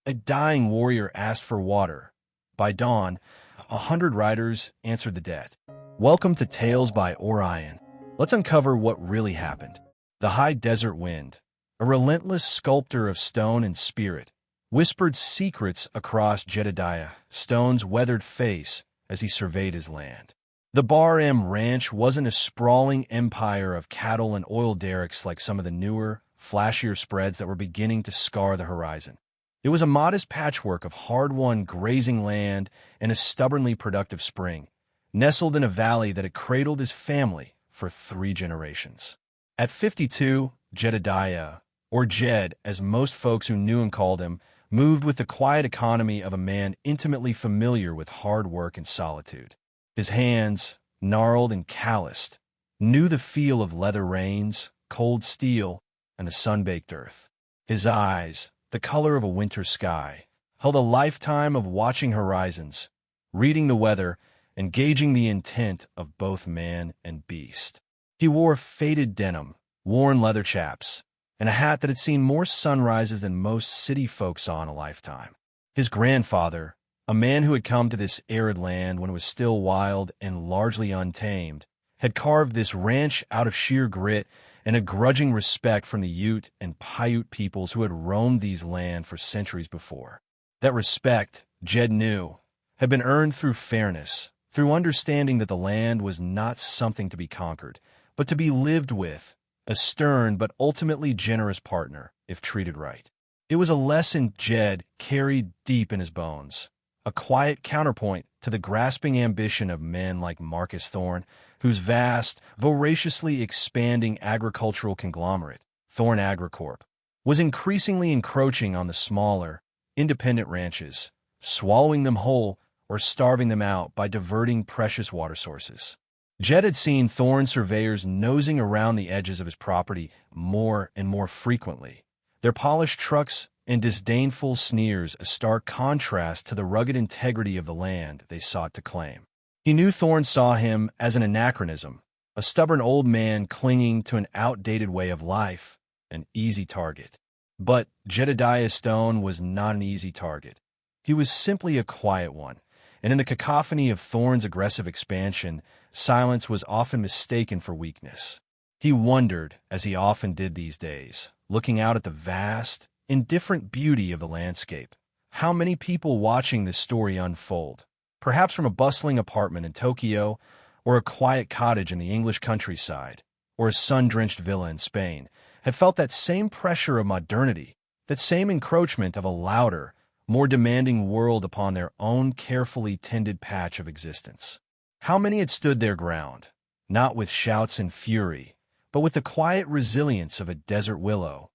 A dying warrior asked for water. By dawn, 100 riders answered the debt. Welcome to Tales by Orion. Let's uncover what really happened. The high desert wind, a relentless sculptor of stone and spirit, whispered secrets across Jedediah Stone's weathered face as he surveyed his land. The Bar M Ranch wasn't a sprawling empire of cattle and oil derricks like some of the newer, flashier spreads that were beginning to scar the horizon. It was a modest patchwork of hard-won grazing land and a stubbornly productive spring, nestled in a valley that had cradled his family for 3 generations. At 52, Jedediah, or Jed as most folks who knew him called him, moved with the quiet economy of a man intimately familiar with hard work and solitude. His hands, gnarled and calloused, knew the feel of leather reins, cold steel, and the sun-baked earth. His eyes, the color of a winter sky, held a lifetime of watching horizons, reading the weather, and gauging the intent of both man and beast. He wore faded denim, worn leather chaps, and a hat that had seen more sunrises than most city folk saw in a lifetime. His grandfather, a man who had come to this arid land when it was still wild and largely untamed, had carved this ranch out of sheer grit and a grudging respect from the Ute and Paiute peoples who had roamed these lands for centuries before. That respect, Jed knew, had been earned through fairness, through understanding that the land was not something to be conquered, but to be lived with, a stern but ultimately generous partner, if treated right. It was a lesson Jed carried deep in his bones, a quiet counterpoint to the grasping ambition of men like Marcus Thorne, whose vast, voraciously expanding agricultural conglomerate, Thorne AgriCorp, was increasingly encroaching on the smaller, independent ranches, swallowing them whole or starving them out by diverting precious water sources. Jed had seen Thorne surveyors nosing around the edges of his property more and more frequently, their polished trucks and disdainful sneers a stark contrast to the rugged integrity of the land they sought to claim. He knew Thorne saw him as an anachronism, a stubborn old man clinging to an outdated way of life, an easy target. But Jedediah Stone was not an easy target. He was simply a quiet one, and in the cacophony of Thorne's aggressive expansion, silence was often mistaken for weakness. He wondered, as he often did these days, looking out at the vast, indifferent beauty of the landscape, how many people watching this story unfold, perhaps from a bustling apartment in Tokyo, or a quiet cottage in the English countryside, or a sun-drenched villa in Spain, had felt that same pressure of modernity, that same encroachment of a louder, more demanding world upon their own carefully tended patch of existence. How many had stood their ground, not with shouts and fury, but with the quiet resilience of a desert willow,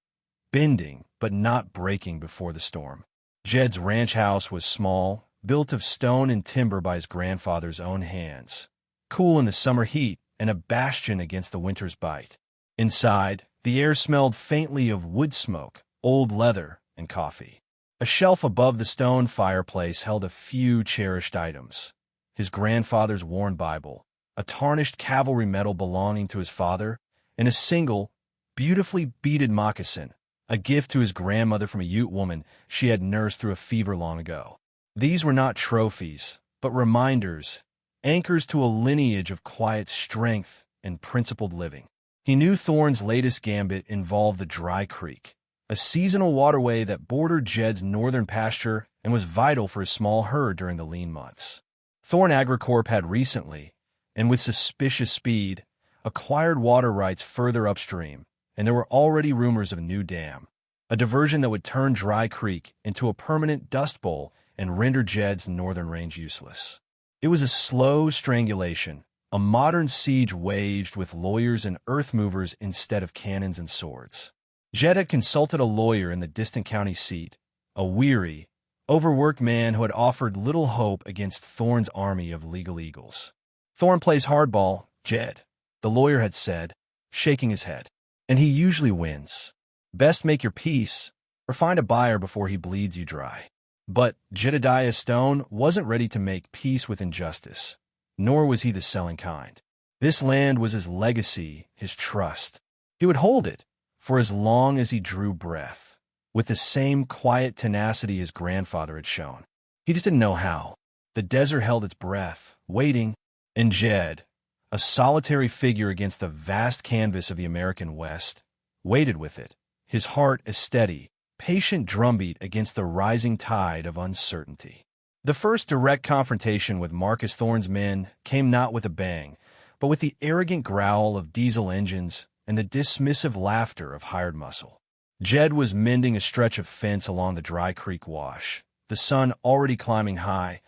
bending but not breaking before the storm. Jed's ranch house was small, built of stone and timber by his grandfather's own hands, cool in the summer heat and a bastion against the winter's bite. Inside, the air smelled faintly of wood smoke, old leather, and coffee. A shelf above the stone fireplace held a few cherished items: his grandfather's worn Bible, a tarnished cavalry medal belonging to his father, and a single, beautifully beaded moccasin, a gift to his grandmother from a Ute woman she had nursed through a fever long ago. These were not trophies, but reminders, anchors to a lineage of quiet strength and principled living. He knew Thorne's latest gambit involved the Dry Creek, a seasonal waterway that bordered Jed's northern pasture and was vital for his small herd during the lean months. Thorne AgriCorp had recently, and with suspicious speed, acquired water rights further upstream, and there were already rumors of a new dam, a diversion that would turn Dry Creek into a permanent dust bowl and render Jed's northern range useless. It was a slow strangulation, a modern siege waged with lawyers and earth movers instead of cannons and swords. Jed had consulted a lawyer in the distant county seat, a weary, overworked man who had offered little hope against Thorne's army of legal eagles. "Thorne plays hardball, Jed," the lawyer had said, shaking his head. "And he usually wins. Best make your peace, or find a buyer before he bleeds you dry." But Jedediah Stone wasn't ready to make peace with injustice, nor was he the selling kind. This land was his legacy, his trust. He would hold it for as long as he drew breath. with the same quiet tenacity his grandfather had shown. He just didn't know how. The desert held its breath, waiting, and Jed, a solitary figure against the vast canvas of the American West, waited with it, his heart a steady, patient drumbeat against the rising tide of uncertainty. The first direct confrontation with Marcus Thorne's men came not with a bang, but with the arrogant growl of diesel engines and the dismissive laughter of hired muscle. Jed was mending a stretch of fence along the dry creek wash, the sun already climbing high,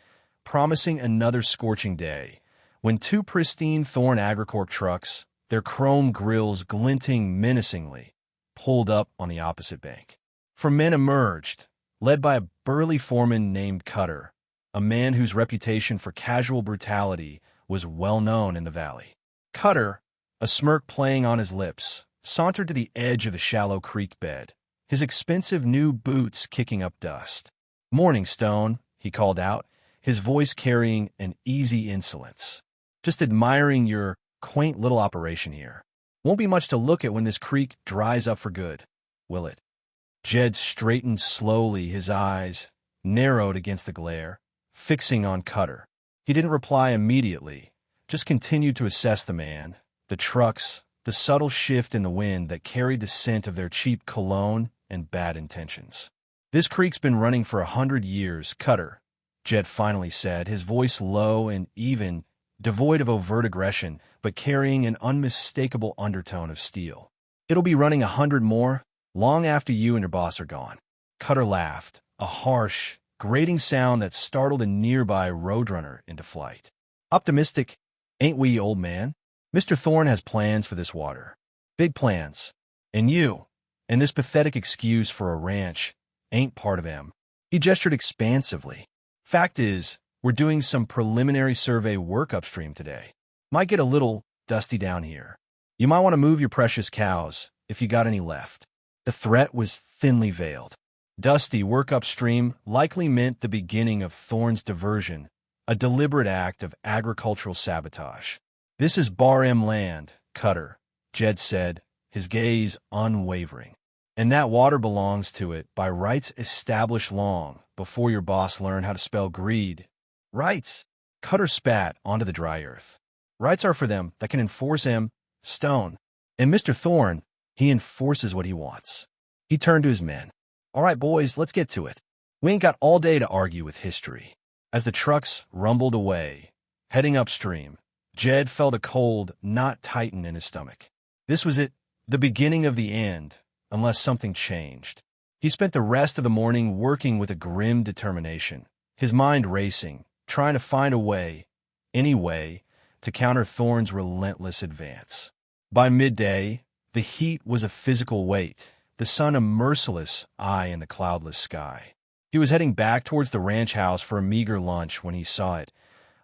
promising another scorching day, when two pristine Thorne Agricorp trucks, their chrome grills glinting menacingly, pulled up on the opposite bank. Four men emerged, led by a burly foreman named Cutter, a man whose reputation for casual brutality was well known in the valley. Cutter, a smirk playing on his lips, sauntered to the edge of the shallow creek bed, his expensive new boots kicking up dust. "Morning, Stone," he called out, his voice carrying an easy insolence. "Just admiring your quaint little operation here. Won't be much to look at when this creek dries up for good, will it?" Jed straightened slowly, his eyes narrowed against the glare, fixing on Cutter. He didn't reply immediately, just continued to assess the man, the trucks, the subtle shift in the wind that carried the scent of their cheap cologne and bad intentions. "This creek's been running for 100 years, Cutter," Jed finally said, his voice low and even, devoid of overt aggression, but carrying an unmistakable undertone of steel. "It'll be running 100 more, long after you and your boss are gone." Cutter laughed, a harsh, grating sound that startled a nearby roadrunner into flight. "Optimistic, ain't we, old man? Mr. Thorne has plans for this water. Big plans. And you, and this pathetic excuse for a ranch, ain't part of them." He gestured expansively. "Fact is, we're doing some preliminary survey work upstream today. Might get a little dusty down here. You might want to move your precious cows, if you got any left." The threat was thinly veiled. Dusty work upstream likely meant the beginning of Thorne's diversion, a deliberate act of agricultural sabotage. "This is Bar M land, Cutter," Jed said, his gaze unwavering. "And that water belongs to it by rights established long before your boss learned how to spell greed." "Rights?" Cutter spat onto the dry earth. "Rights are for them that can enforce him, Stone. And Mr. Thorne, he enforces what he wants." He turned to his men. "All right, boys, let's get to it. We ain't got all day to argue with history." As the trucks rumbled away, heading upstream, Jed felt a cold knot tighten in his stomach. This was it, the beginning of the end, unless something changed. He spent the rest of the morning working with a grim determination, his mind racing, trying to find a way, any way, to counter Thorne's relentless advance. By midday, the heat was a physical weight, the sun a merciless eye in the cloudless sky. He was heading back towards the ranch house for a meager lunch when he saw it,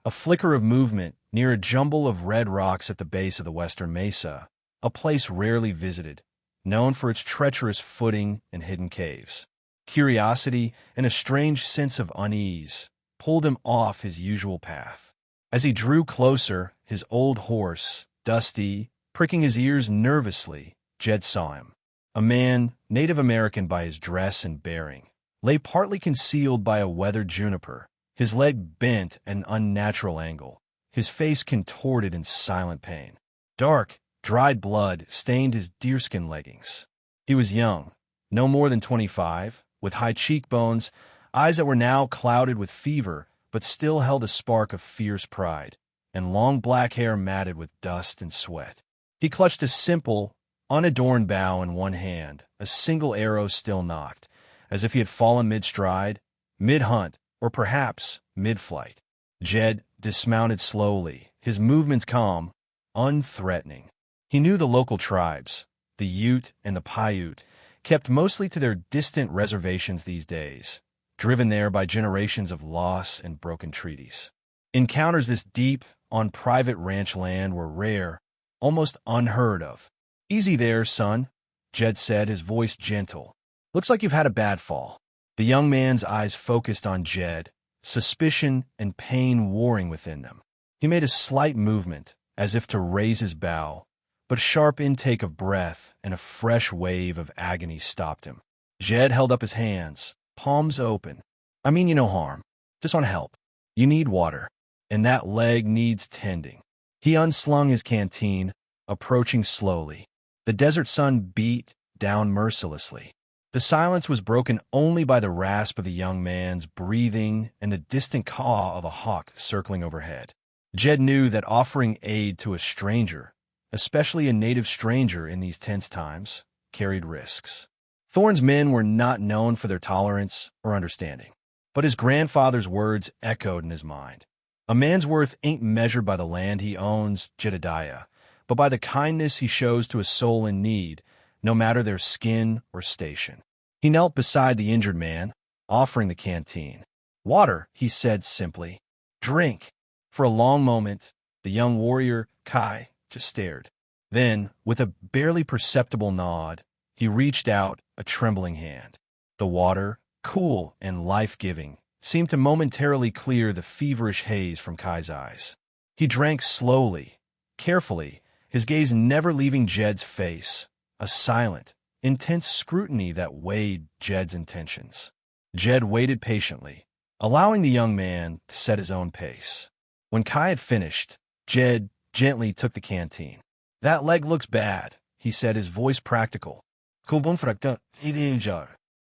a flicker of movement near a jumble of red rocks at the base of the western mesa, a place rarely visited, known for its treacherous footing and hidden caves. Curiosity and a strange sense of unease pulled him off his usual path. As he drew closer, his old horse, Dusty, pricking his ears nervously, Jed saw him. A man, Native American by his dress and bearing, lay partly concealed by a weathered juniper, his leg bent at an unnatural angle, his face contorted in silent pain. Dark, dried blood stained his deerskin leggings. He was young, no more than 25, with high cheekbones, eyes that were now clouded with fever but still held a spark of fierce pride, and long black hair matted with dust and sweat. He clutched a simple, unadorned bow in one hand, a single arrow still nocked, as if he had fallen mid-stride, mid-hunt, or perhaps mid-flight. Jed dismounted slowly, his movements calm, unthreatening. He knew the local tribes, the Ute and the Paiute, kept mostly to their distant reservations these days, driven there by generations of loss and broken treaties. Encounters this deep, on private ranch land were rare, almost unheard of. "Easy there, son," Jed said, his voice gentle. "Looks like you've had a bad fall." The young man's eyes focused on Jed, suspicion and pain warring within them. He made a slight movement, as if to raise his bow, but a sharp intake of breath and a fresh wave of agony stopped him. Jed held up his hands, palms open. I mean you no harm. Just want to help. You need water. And that leg needs tending. He unslung his canteen, approaching slowly. The desert sun beat down mercilessly. The silence was broken only by the rasp of the young man's breathing and the distant caw of a hawk circling overhead. Jed knew that offering aid to a stranger, especially a native stranger in these tense times, carried risks. Thorne's men were not known for their tolerance or understanding, but his grandfather's words echoed in his mind. A man's worth ain't measured by the land he owns, Jedediah, but by the kindness he shows to a soul in need, no matter their skin or station. He knelt beside the injured man, offering the canteen. Water, he said simply. Drink. For a long moment, the young warrior, Kai, just stared. Then, with a barely perceptible nod, he reached out a trembling hand. The water, cool and life-giving, seemed to momentarily clear the feverish haze from Kai's eyes. He drank slowly, carefully, his gaze never leaving Jed's face, a silent, intense scrutiny that weighed Jed's intentions. Jed waited patiently, allowing the young man to set his own pace. When Kai had finished, Jed gently took the canteen. That leg looks bad, he said, his voice practical.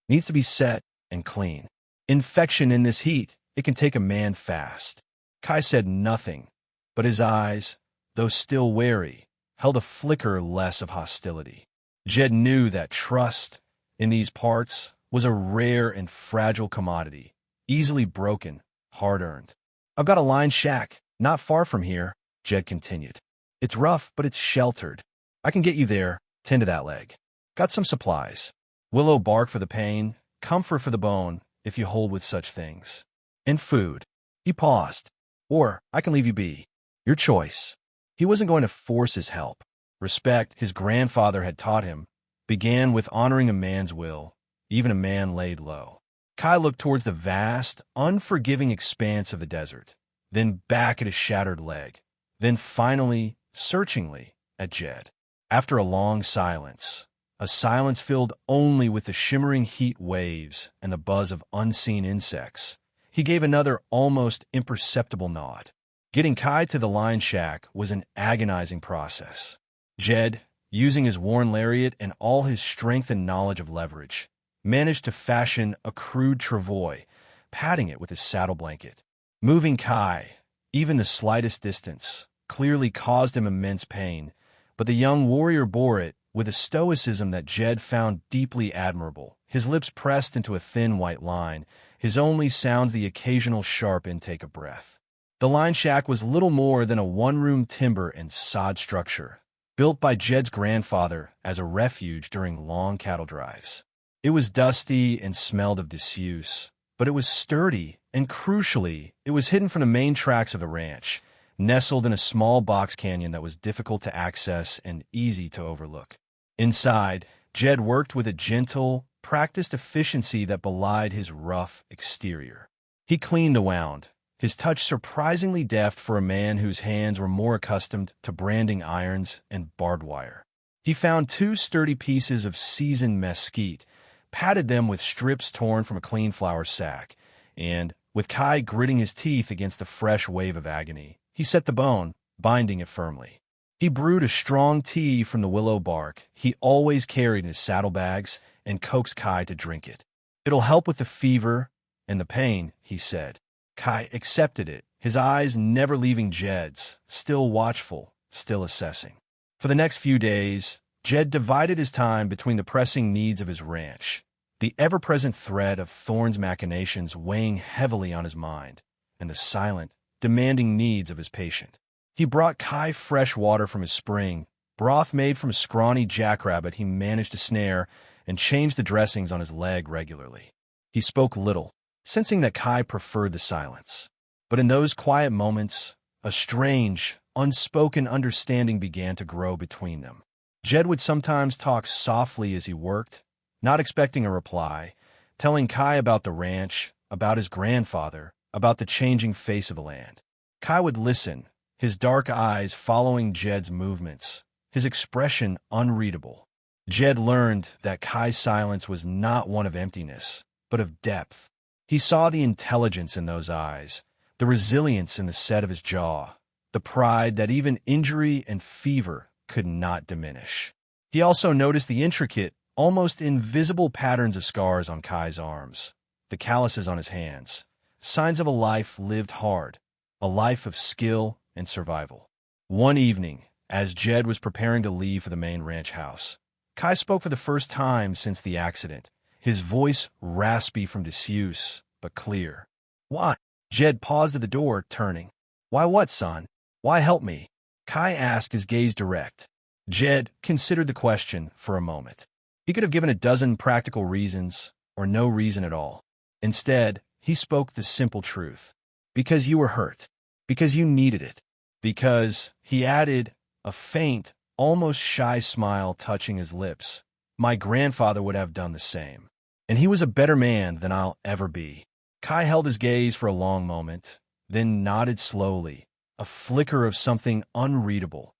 Needs to be set and clean. Infection in this heat, it can take a man fast. Kai said nothing, but his eyes, though still wary, held a flicker less of hostility. Jed knew that trust, in these parts, was a rare and fragile commodity, easily broken, hard-earned. I've got a line shack, not far from here, Jed continued. It's rough, but it's sheltered. I can get you there, tend to that leg. Got some supplies. Willow bark for the pain, comfort for the bone, if you hold with such things. And food. He paused. Or I can leave you be. Your choice. He wasn't going to force his help. Respect, his grandfather had taught him, began with honoring a man's will, even a man laid low. Kai looked towards the vast, unforgiving expanse of the desert, then back at his shattered leg, then finally, searchingly, at Jed. After a long silence, a silence filled only with the shimmering heat waves and the buzz of unseen insects, he gave another almost imperceptible nod. Getting Kai to the line shack was an agonizing process. Jed, using his worn lariat and all his strength and knowledge of leverage, managed to fashion a crude travois, padding it with his saddle blanket. Moving Kai, even the slightest distance, clearly caused him immense pain, but the young warrior bore it with a stoicism that Jed found deeply admirable, his lips pressed into a thin white line, his only sounds the occasional sharp intake of breath. The line shack was little more than a one-room timber and sod structure, built by Jed's grandfather as a refuge during long cattle drives. It was dusty and smelled of disuse, but it was sturdy, and crucially, it was hidden from the main tracks of the ranch, nestled in a small box canyon that was difficult to access and easy to overlook. Inside, Jed worked with a gentle, practiced efficiency that belied his rough exterior. He cleaned the wound, his touch surprisingly deft for a man whose hands were more accustomed to branding irons and barbed wire. He found 2 sturdy pieces of seasoned mesquite, patted them with strips torn from a clean flour sack, and, with Kai gritting his teeth against the fresh wave of agony, he set the bone, binding it firmly. He brewed a strong tea from the willow bark he always carried in his saddlebags and coaxed Kai to drink it. It'll help with the fever and the pain, he said. Kai accepted it, his eyes never leaving Jed's, still watchful, still assessing. For the next few days, Jed divided his time between the pressing needs of his ranch, the ever-present threat of Thorne's machinations weighing heavily on his mind, and the silent, demanding needs of his patient. He brought Kai fresh water from his spring, broth made from a scrawny jackrabbit he managed to snare, and changed the dressings on his leg regularly. He spoke little, sensing that Kai preferred the silence. But in those quiet moments, a strange, unspoken understanding began to grow between them. Jed would sometimes talk softly as he worked, not expecting a reply, telling Kai about the ranch, about his grandfather, about the changing face of the land. Kai would listen, his dark eyes following Jed's movements, his expression unreadable. Jed learned that Kai's silence was not one of emptiness, but of depth. He saw the intelligence in those eyes, the resilience in the set of his jaw, the pride that even injury and fever could not diminish. He also noticed the intricate, almost invisible patterns of scars on Kai's arms, the calluses on his hands, signs of a life lived hard, a life of skill and survival. One evening, as Jed was preparing to leave for the main ranch house, Kai spoke for the first time since the accident, his voice raspy from disuse, but clear. "Why?" Jed paused at the door, turning. "Why what, son? Why help me?" Kai asked, his gaze direct. Jed considered the question for a moment. He could have given a dozen practical reasons, or no reason at all. Instead, he spoke the simple truth. Because you were hurt. Because you needed it. Because, he added, a faint, almost shy smile touching his lips, my grandfather would have done the same. And he was a better man than I'll ever be. Kai held his gaze for a long moment, then nodded slowly, a flicker of something unreadable.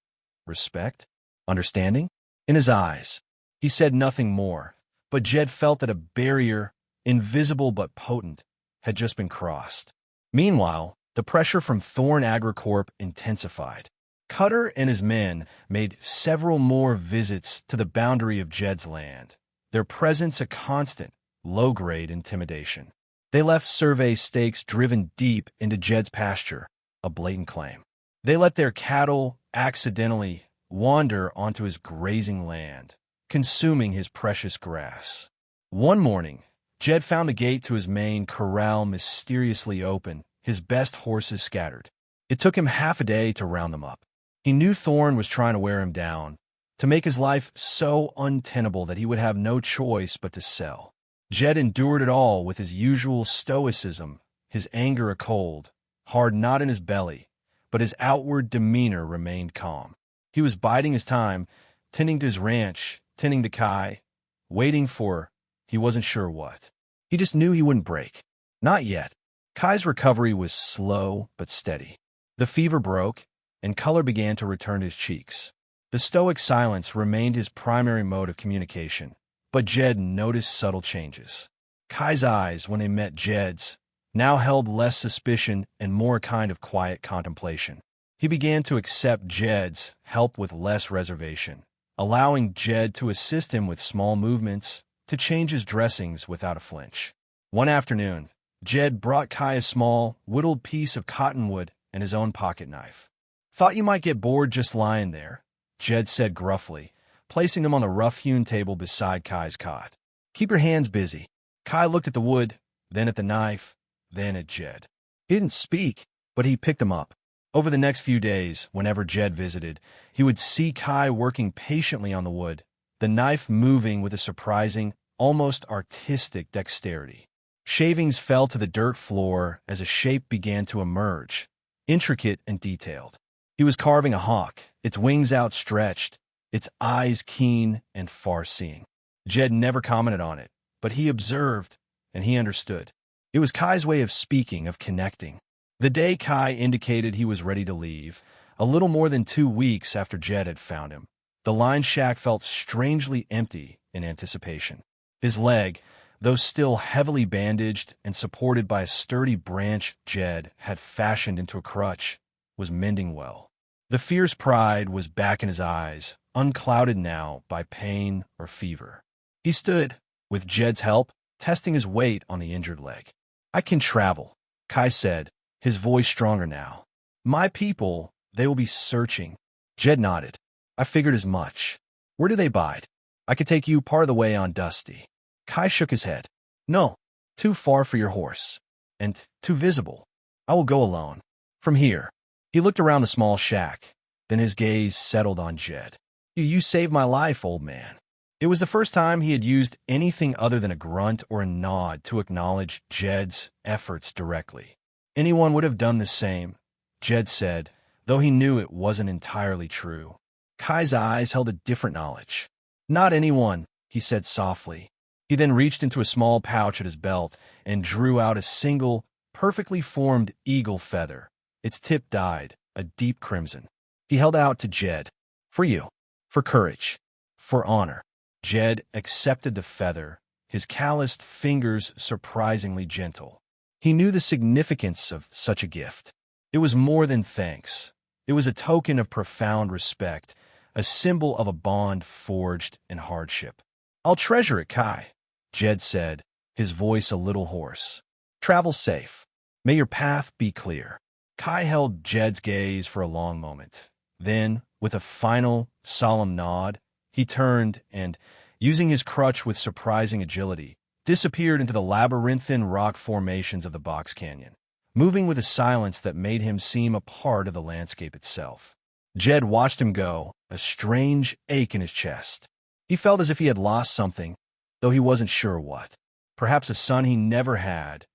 Respect? Understanding? In his eyes. He said nothing more, but Jed felt that a barrier, invisible but potent, had just been crossed. Meanwhile, the pressure from Thorn AgriCorp intensified. Cutter and his men made several more visits to the boundary of Jed's land, their presence a constant, low-grade intimidation. They left survey stakes driven deep into Jed's pasture, a blatant claim. They let their cattle accidentally wander onto his grazing land, consuming his precious grass. One morning, Jed found the gate to his main corral mysteriously open, his best horses scattered. It took him half a day to round them up. He knew Thorn was trying to wear him down, to make his life so untenable that he would have no choice but to sell. Jed endured it all with his usual stoicism, his anger a cold, hard knot in his belly, but his outward demeanor remained calm. He was biding his time, tending to his ranch, tending to Kai, waiting for, he wasn't sure what. He just knew he wouldn't break. Not yet. Kai's recovery was slow but steady. The fever broke, and color began to return to his cheeks. The stoic silence remained his primary mode of communication, but Jed noticed subtle changes. Kai's eyes, when they met Jed's, now held less suspicion and more a kind of quiet contemplation. He began to accept Jed's help with less reservation, allowing Jed to assist him with small movements, to change his dressings without a flinch. One afternoon, Jed brought Kai a small, whittled piece of cottonwood and his own pocket knife. "Thought you might get bored just lying there," Jed said gruffly, placing them on the rough-hewn table beside Kai's cot. "Keep your hands busy." Kai looked at the wood, then at the knife, then at Jed. He didn't speak, but he picked them up. Over the next few days, whenever Jed visited, he would see Kai working patiently on the wood, the knife moving with a surprising, almost artistic dexterity. Shavings fell to the dirt floor as a shape began to emerge, intricate and detailed. He was carving a hawk, its wings outstretched, its eyes keen and far-seeing. Jed never commented on it, but he observed, and he understood. It was Kai's way of speaking, of connecting. The day Kai indicated he was ready to leave, a little more than 2 weeks after Jed had found him, the line shack felt strangely empty in anticipation. His leg, though still heavily bandaged and supported by a sturdy branch Jed had fashioned into a crutch, was mending well. The fierce pride was back in his eyes, unclouded now by pain or fever. He stood, with Jed's help, testing his weight on the injured leg. "I can travel," Kai said, his voice stronger now. "My people, they will be searching." Jed nodded. "I figured as much. Where do they bide? I could take you part of the way on Dusty." Kai shook his head. "No, too far for your horse, and too visible. I will go alone. From here." He looked around the small shack, then his gaze settled on Jed. You saved my life, old man." It was the first time he had used anything other than a grunt or a nod to acknowledge Jed's efforts directly. Anyone would have done the same, Jed said, though he knew it wasn't entirely true. Kai's eyes held a different knowledge. "Not anyone," he said softly. He then reached into a small pouch at his belt and drew out a single, perfectly formed eagle feather, its tip dyed a deep crimson. He held out to Jed. "For you. For courage. For honor." Jed accepted the feather, his calloused fingers surprisingly gentle. He knew the significance of such a gift. It was more than thanks. It was a token of profound respect, a symbol of a bond forged in hardship. "I'll treasure it, Kai," Jed said, his voice a little hoarse. "Travel safe. May your path be clear." Kai held Jed's gaze for a long moment. Then, with a final, solemn nod, he turned and, using his crutch with surprising agility, disappeared into the labyrinthine rock formations of the box canyon, moving with a silence that made him seem a part of the landscape itself. Jed watched him go, a strange ache in his chest. He felt as if he had lost something, though he wasn't sure what. Perhaps a son he never had,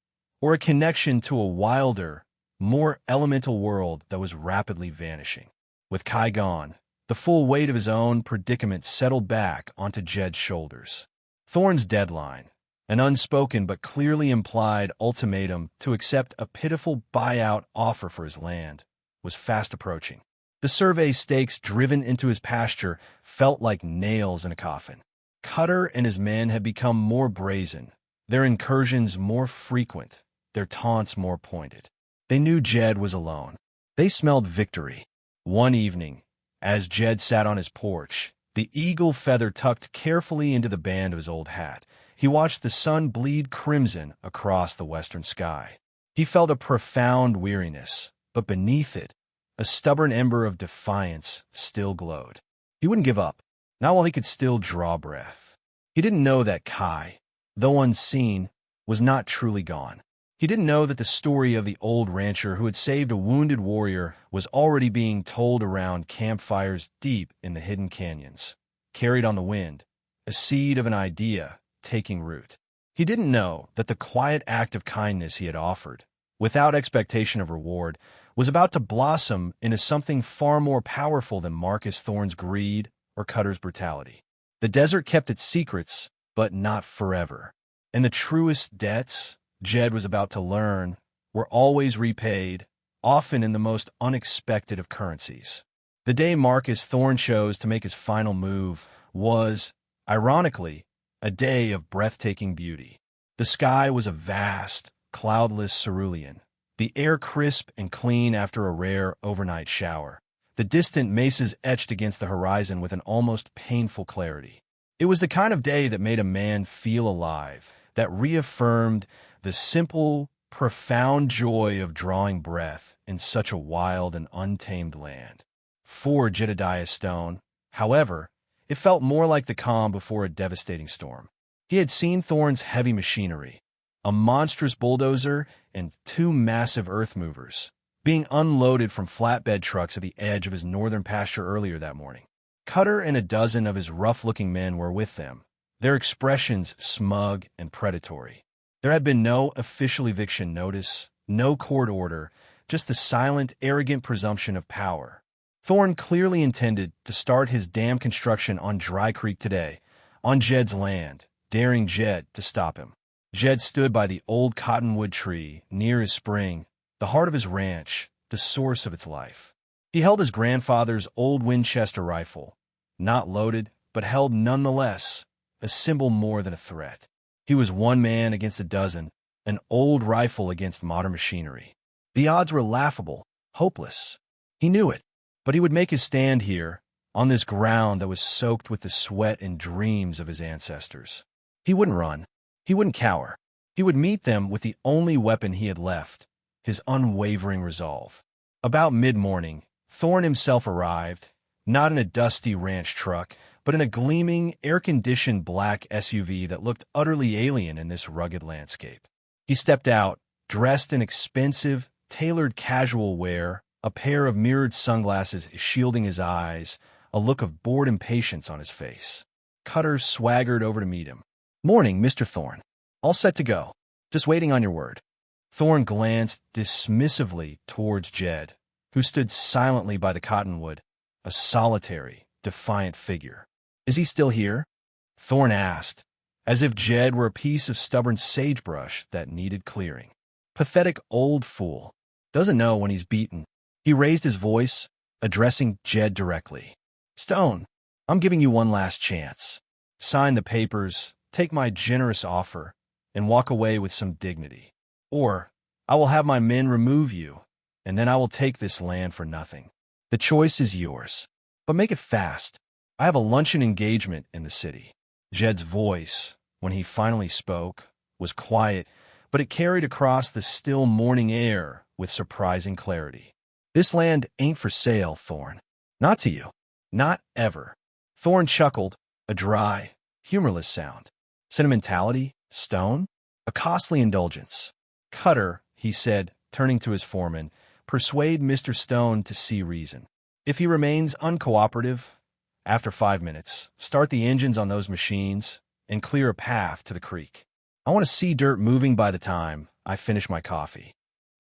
or a connection to a wilder, more elemental world that was rapidly vanishing. With Kai gone, the full weight of his own predicament settled back onto Jed's shoulders. Thorn's deadline, an unspoken but clearly implied ultimatum to accept a pitiful buyout offer for his land, was fast approaching. The survey stakes driven into his pasture felt like nails in a coffin. Cutter and his men had become more brazen, their incursions more frequent, their taunts more pointed. They knew Jed was alone. They smelled victory. One evening, as Jed sat on his porch, the eagle feather tucked carefully into the band of his old hat, he watched the sun bleed crimson across the western sky. He felt a profound weariness, but beneath it, a stubborn ember of defiance still glowed. He wouldn't give up, not while he could still draw breath. He didn't know that Kai, though unseen, was not truly gone. He didn't know that the story of the old rancher who had saved a wounded warrior was already being told around campfires deep in the hidden canyons, carried on the wind, a seed of an idea taking root. He didn't know that the quiet act of kindness he had offered, without expectation of reward, was about to blossom into something far more powerful than Marcus Thorne's greed or Cutter's brutality. The desert kept its secrets, but not forever. And the truest debts Jed was about to learn were always repaid, often in the most unexpected of currencies. The day Marcus Thorne chose to make his final move was, ironically, a day of breathtaking beauty. The sky was a vast, cloudless cerulean, the air crisp and clean after a rare overnight shower, the distant mesas etched against the horizon with an almost painful clarity. It was the kind of day that made a man feel alive, that reaffirmed the simple, profound joy of drawing breath in such a wild and untamed land. For Jedediah Stone, however, it felt more like the calm before a devastating storm. He had seen Thorne's heavy machinery, a monstrous bulldozer and two massive earth movers, being unloaded from flatbed trucks at the edge of his northern pasture earlier that morning. Cutter and a dozen of his rough-looking men were with them, their expressions smug and predatory. There had been no official eviction notice, no court order, just the silent, arrogant presumption of power. Thorne clearly intended to start his dam construction on Dry Creek today, on Jed's land, daring Jed to stop him. Jed stood by the old cottonwood tree near his spring, the heart of his ranch, the source of its life. He held his grandfather's old Winchester rifle, not loaded, but held nonetheless, a symbol more than a threat. He was one man against a dozen, an old rifle against modern machinery. The odds were laughable, hopeless. He knew it, but he would make his stand here, on this ground that was soaked with the sweat and dreams of his ancestors. He wouldn't run. He wouldn't cower. He would meet them with the only weapon he had left, his unwavering resolve. About mid-morning, Thorne himself arrived, not in a dusty ranch truck, but in a gleaming, air-conditioned black SUV that looked utterly alien in this rugged landscape. He stepped out, dressed in expensive, tailored casual wear, a pair of mirrored sunglasses shielding his eyes, a look of bored impatience on his face. Cutter swaggered over to meet him. "Morning, Mr. Thorne. All set to go. Just waiting on your word." Thorne glanced dismissively towards Jed, who stood silently by the cottonwood, a solitary, defiant figure. "Is he still here?" Thorne asked, as if Jed were a piece of stubborn sagebrush that needed clearing. Pathetic old fool. Doesn't know when he's beaten. He raised his voice, addressing Jed directly. "Stone, I'm giving you one last chance. Sign the papers, take my generous offer, and walk away with some dignity. Or, I will have my men remove you, and then I will take this land for nothing. The choice is yours. But make it fast. I have a luncheon engagement in the city." Jed's voice, when he finally spoke, was quiet, but it carried across the still morning air with surprising clarity. "This land ain't for sale, Thorn. Not to you. Not ever." Thorn chuckled, a dry, humorless sound. "Sentimentality? Stone? A costly indulgence. Cutter," he said, turning to his foreman, "persuade Mr. Stone to see reason. If he remains uncooperative, after 5 minutes, start the engines on those machines and clear a path to the creek. I want to see dirt moving by the time I finish my coffee."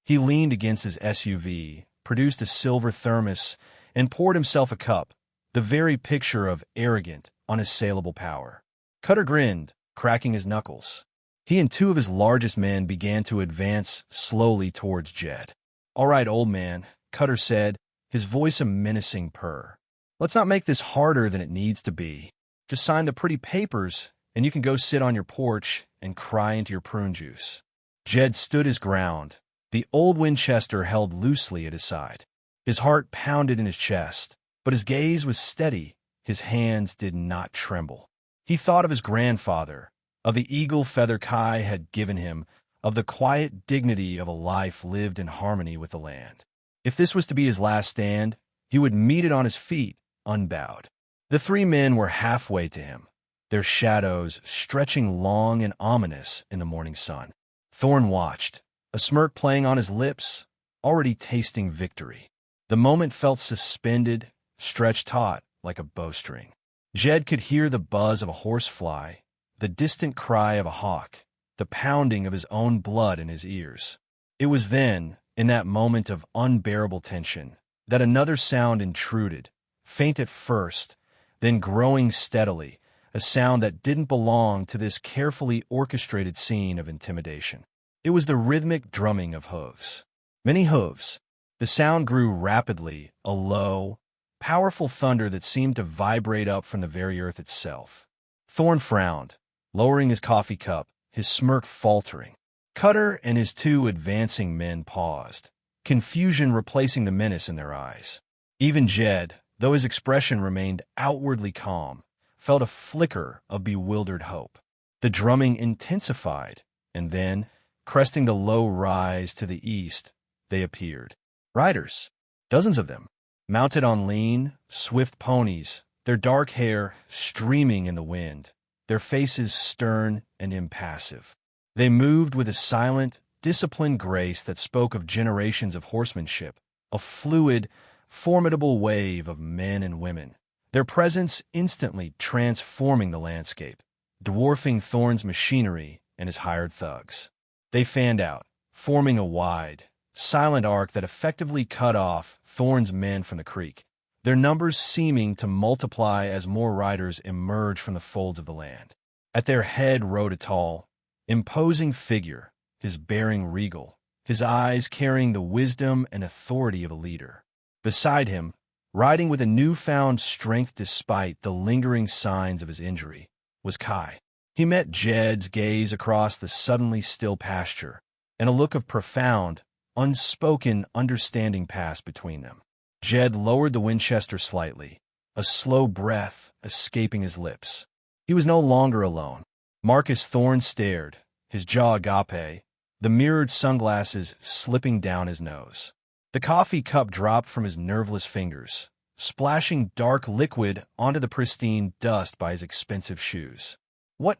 He leaned against his SUV, produced a silver thermos, and poured himself a cup, the very picture of arrogant, unassailable power. Cutter grinned, cracking his knuckles. He and 2 of his largest men began to advance slowly towards Jed. "All right, old man," Cutter said, his voice a menacing purr. "Let's not make this harder than it needs to be. Just sign the pretty papers, and you can go sit on your porch and cry into your prune juice." Jed stood his ground, the old Winchester held loosely at his side. His heart pounded in his chest, but his gaze was steady, his hands did not tremble. He thought of his grandfather, of the eagle feather Kai had given him, of the quiet dignity of a life lived in harmony with the land. If this was to be his last stand, he would meet it on his feet, unbowed. The 3 men were halfway to him, their shadows stretching long and ominous in the morning sun. Thorn watched, a smirk playing on his lips, already tasting victory. The moment felt suspended, stretched taut like a bowstring. Jed could hear the buzz of a horsefly, the distant cry of a hawk, the pounding of his own blood in his ears. It was then, in that moment of unbearable tension, that another sound intruded, faint at first, then growing steadily, a sound that didn't belong to this carefully orchestrated scene of intimidation. It was the rhythmic drumming of hooves. Many hooves. The sound grew rapidly, a low, powerful thunder that seemed to vibrate up from the very earth itself. Thorn frowned, lowering his coffee cup, his smirk faltering. Cutter and his 2 advancing men paused, confusion replacing the menace in their eyes. Even Jed, though his expression remained outwardly calm, felt a flicker of bewildered hope. The drumming intensified, and then, cresting the low rise to the east, they appeared. Riders, dozens of them, mounted on lean, swift ponies, their dark hair streaming in the wind, their faces stern and impassive. They moved with a silent, disciplined grace that spoke of generations of horsemanship, a fluid, formidable wave of men and women, their presence instantly transforming the landscape, dwarfing Thorn's machinery and his hired thugs. They fanned out, forming a wide, silent arc that effectively cut off Thorn's men from the creek, their numbers seeming to multiply as more riders emerged from the folds of the land. At their head rode a tall, imposing figure, his bearing regal, his eyes carrying the wisdom and authority of a leader. Beside him, riding with a newfound strength despite the lingering signs of his injury, was Kai. He met Jed's gaze across the suddenly still pasture, and a look of profound, unspoken understanding passed between them. Jed lowered the Winchester slightly, a slow breath escaping his lips. He was no longer alone. Marcus Thorn stared, his jaw agape, the mirrored sunglasses slipping down his nose. The coffee cup dropped from his nerveless fingers, splashing dark liquid onto the pristine dust by his expensive shoes. What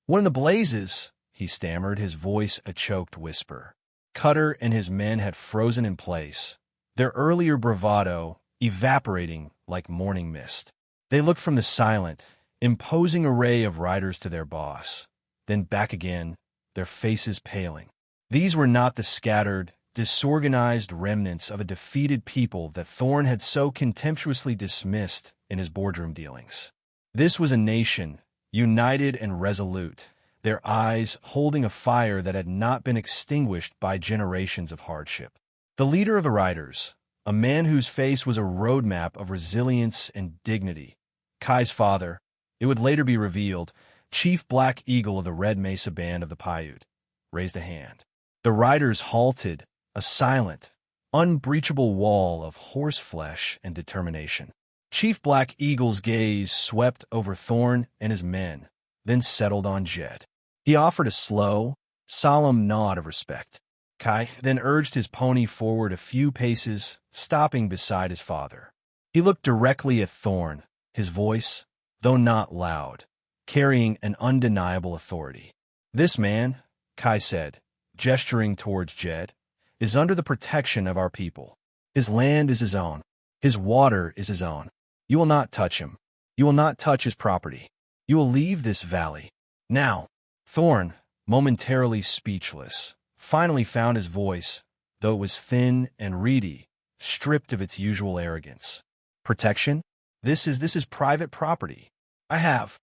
in the blazes?" he stammered, his voice a choked whisper. Cutter and his men had frozen in place, their earlier bravado evaporating like morning mist. They looked from the silent, imposing array of riders to their boss, then back again, their faces paling. These were not the scattered, disorganized remnants of a defeated people that Thorn had so contemptuously dismissed in his boardroom dealings. This was a nation, united and resolute, their eyes holding a fire that had not been extinguished by generations of hardship. The leader of the riders, a man whose face was a roadmap of resilience and dignity, Kai's father, It would later be revealed Chief Black Eagle of the Red Mesa Band of the Paiute raised a hand. The riders halted, a silent, unbreachable wall of horseflesh and determination. Chief Black Eagle's gaze swept over Thorn and his men, then settled on Jed. He offered a slow, solemn nod of respect. Kai then urged his pony forward a few paces, stopping beside his father. He looked directly at Thorn, his voice, though not loud, carrying an undeniable authority. "This man," Kai said, gesturing towards Jed, "is under the protection of our people. His land is his own. His water is his own. You will not touch him. You will not touch his property. You will leave this valley." Now, Thorn, momentarily speechless, finally found his voice, though it was thin and reedy, stripped of its usual arrogance. "Protection? This is private property. I have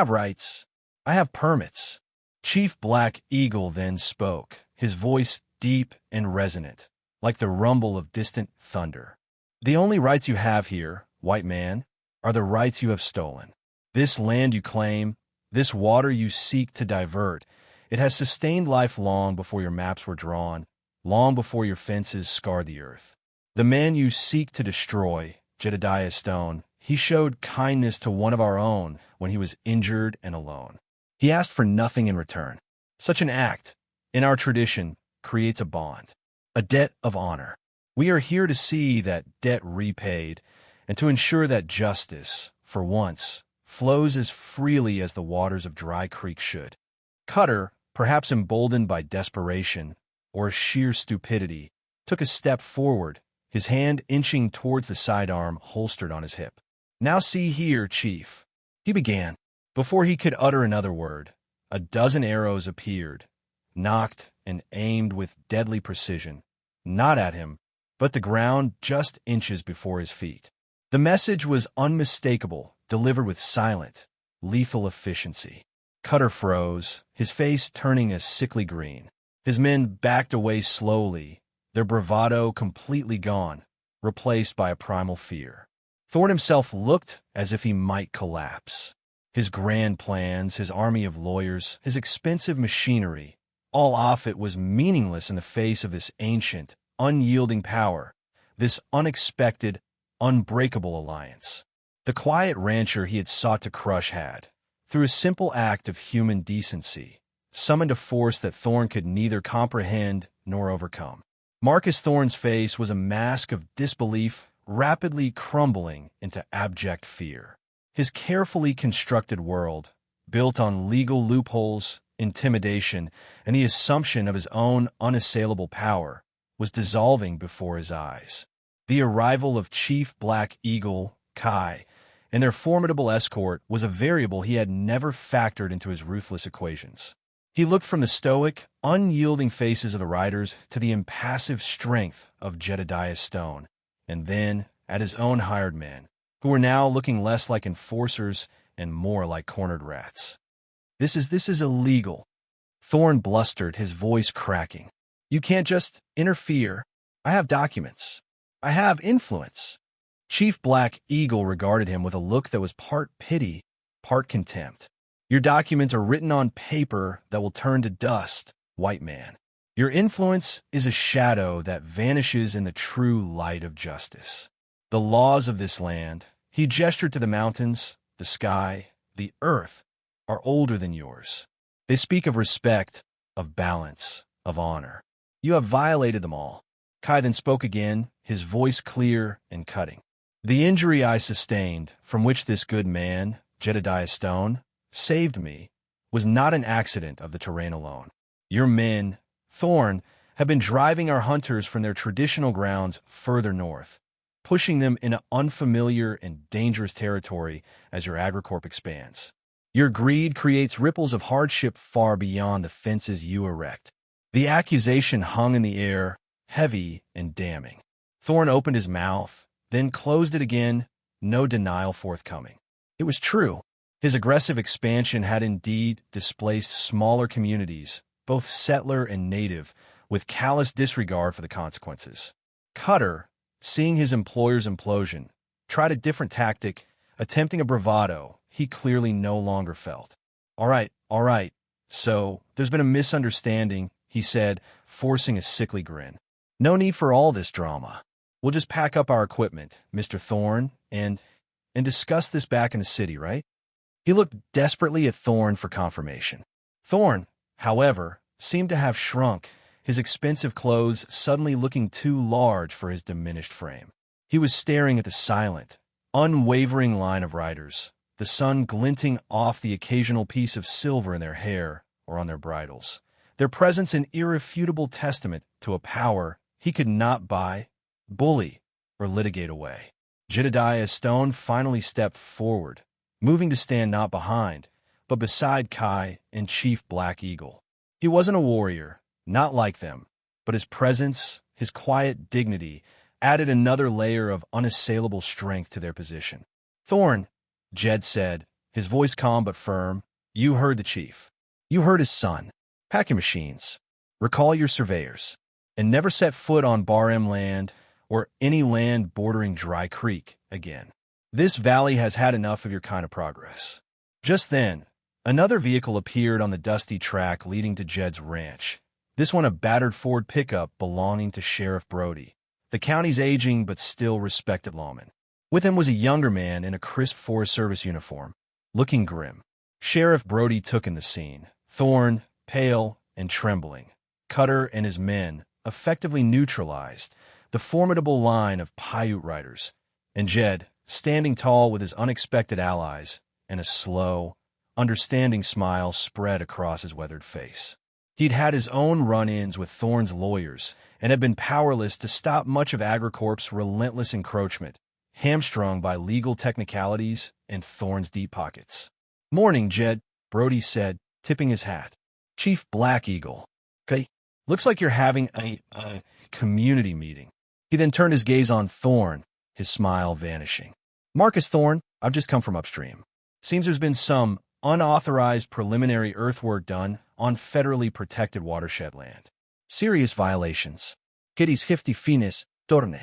rights. I have permits." Chief Black Eagle then spoke, his voice deep and resonant, like the rumble of distant thunder. "The only rights you have here, white man, are the rights you have stolen. This land you claim, this water you seek to divert, it has sustained life long before your maps were drawn, long before your fences scarred the earth. The man you seek to destroy, Jedediah Stone, he showed kindness to one of our own when he was injured and alone. He asked for nothing in return. Such an act, in our tradition, creates a bond, a debt of honor. We are here to see that debt repaid and to ensure that justice, for once, flows as freely as the waters of Dry Creek should." Cutter, perhaps emboldened by desperation or sheer stupidity, took a step forward, his hand inching towards the sidearm holstered on his hip. "Now see here, Chief," he began. Before he could utter another word, a dozen arrows appeared, nocked and aimed with deadly precision, not at him, but the ground just inches before his feet. The message was unmistakable, delivered with silent, lethal efficiency. Cutter froze, his face turning a sickly green. His men backed away slowly, their bravado completely gone, replaced by a primal fear. Thorn himself looked as if he might collapse. His grand plans, his army of lawyers, his expensive machinery, all off it was meaningless in the face of this ancient, unyielding power, this unexpected, unbreakable alliance. The quiet rancher he had sought to crush had, through a simple act of human decency, summoned a force that Thorn could neither comprehend nor overcome. Marcus Thorn's face was a mask of disbelief rapidly crumbling into abject fear. His carefully constructed world, built on legal loopholes, intimidation, and the assumption of his own unassailable power, was dissolving before his eyes. The arrival of Chief Black Eagle, Kai, and their formidable escort was a variable he had never factored into his ruthless equations. He looked from the stoic, unyielding faces of the riders to the impassive strength of Jedediah Stone, and then at his own hired men, who were now looking less like enforcers and more like cornered rats. This is illegal," Thorn blustered, his voice cracking. "You can't just interfere. I have documents. I have influence." Chief Black Eagle regarded him with a look that was part pity, part contempt. "Your documents are written on paper that will turn to dust, white man. Your influence is a shadow that vanishes in the true light of justice. The laws of this land," he gestured to the mountains, the sky, the earth, "are older than yours. They speak of respect, of balance, of honor. You have violated them all." Kai then spoke again, his voice clear and cutting. "The injury I sustained, from which this good man, Jedediah Stone, saved me, was not an accident of the terrain alone. Your men, Thorn, have been driving our hunters from their traditional grounds further north, pushing them into unfamiliar and dangerous territory as your agricorp expands. Your greed creates ripples of hardship far beyond the fences you erect." The accusation hung in the air, heavy and damning. Thorn opened his mouth, then closed it again, no denial forthcoming. It was true. His aggressive expansion had indeed displaced smaller communities, both settler and native, with callous disregard for the consequences. Cutter, seeing his employer's implosion, tried a different tactic, attempting a bravado he clearly no longer felt. All right. So, there's been a misunderstanding, he said, forcing a sickly grin. No need for all this drama. We'll just pack up our equipment, Mr. Thorne, and discuss this back in the city, right? He looked desperately at Thorne for confirmation. Thorne, however, seemed to have shrunk, his expensive clothes suddenly looking too large for his diminished frame. He was staring at the silent, unwavering line of riders, the sun glinting off the occasional piece of silver in their hair or on their bridles, their presence an irrefutable testament to a power he could not buy, bully, or litigate away. Jedediah Stone finally stepped forward, moving to stand not behind, but beside Kai and Chief Black Eagle. He wasn't a warrior, not like them, but his presence, his quiet dignity, added another layer of unassailable strength to their position. Thorne, Jed said, his voice calm but firm, you heard the chief. You heard his son. Pack your machines. Recall your surveyors. And never set foot on Bar M land or any land bordering Dry Creek again. This valley has had enough of your kind of progress. Just then, another vehicle appeared on the dusty track leading to Jed's ranch. This one a battered Ford pickup belonging to Sheriff Brody, the county's aging but still respected lawman. With him was a younger man in a crisp Forest Service uniform, looking grim. Sheriff Brody took in the scene. Thorne, pale and trembling. Cutter and his men effectively neutralized the formidable line of Paiute riders, and Jed, standing tall with his unexpected allies, and a slow, understanding smile spread across his weathered face. He'd had his own run-ins with Thorne's lawyers and had been powerless to stop much of AgriCorp's relentless encroachment, hamstrung by legal technicalities and Thorne's deep pockets. Morning, Jed, Brody said, tipping his hat. Chief Black Eagle. Okay, looks like you're having a community meeting. He then turned his gaze on Thorne, his smile vanishing. Marcus Thorne, I've just come from upstream. Seems there's been some unauthorized preliminary earthwork done on federally protected watershed land. Serious violations. Kitty's hefty finis, torne.